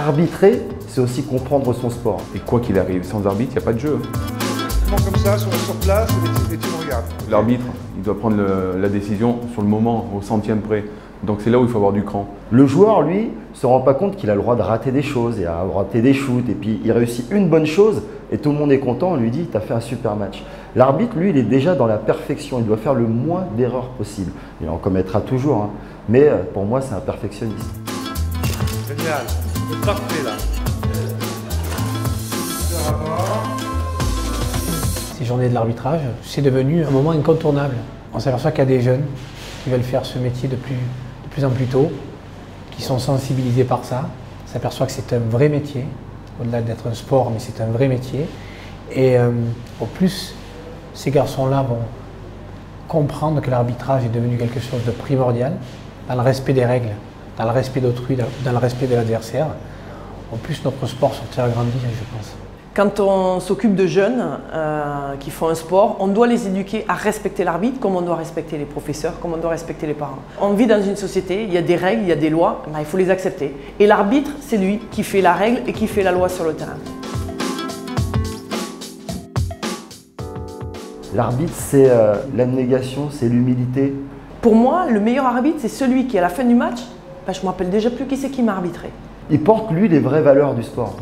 Arbitrer, c'est aussi comprendre son sport. Et quoi qu'il arrive, sans arbitre, il n'y a pas de jeu. Comme ça, sur place, les teams regardent. L'arbitre, il doit prendre la décision sur le moment, au centième près. Donc c'est là où il faut avoir du cran. Le joueur, lui, se rend pas compte qu'il a le droit de rater des choses, et à rater des shoots, et puis il réussit une bonne chose, et tout le monde est content, on lui dit « t'as fait un super match ». L'arbitre, lui, il est déjà dans la perfection, il doit faire le moins d'erreurs possible. Il en commettra toujours, hein. Mais pour moi, c'est un perfectionniste. Génial, c'est parfait là. Ces journées de l'arbitrage, c'est devenu un moment incontournable. On s'aperçoit qu'il y a des jeunes qui veulent faire ce métier de plus en plus tôt, qui sont sensibilisés par ça. On s'aperçoit que c'est un vrai métier, au-delà d'être un sport, mais c'est un vrai métier. Et au plus, ces garçons-là vont comprendre que l'arbitrage est devenu quelque chose de primordial, dans le respect des règles, dans le respect d'autrui, dans le respect de l'adversaire, au plus notre sport sortira grandi, je pense. Quand on s'occupe de jeunes qui font un sport, on doit les éduquer à respecter l'arbitre comme on doit respecter les professeurs, comme on doit respecter les parents. On vit dans une société, il y a des règles, il y a des lois, il faut les accepter. Et l'arbitre, c'est lui qui fait la règle et qui fait la loi sur le terrain. L'arbitre, c'est l'abnégation, c'est l'humilité. Pour moi, le meilleur arbitre, c'est celui qui, à la fin du match, je ne me rappelle déjà plus qui c'est qui m'a arbitré. Il porte, lui, les vraies valeurs du sport.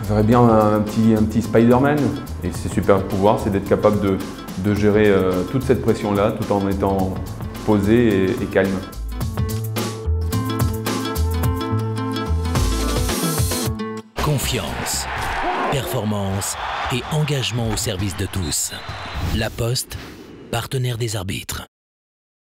Je verrais bien un petit Spider-Man. Et ses super pouvoirs, c'est d'être capable de gérer toute cette pression-là tout en étant posé et calme. Confiance, performance et engagement au service de tous. La Poste, partenaire des arbitres.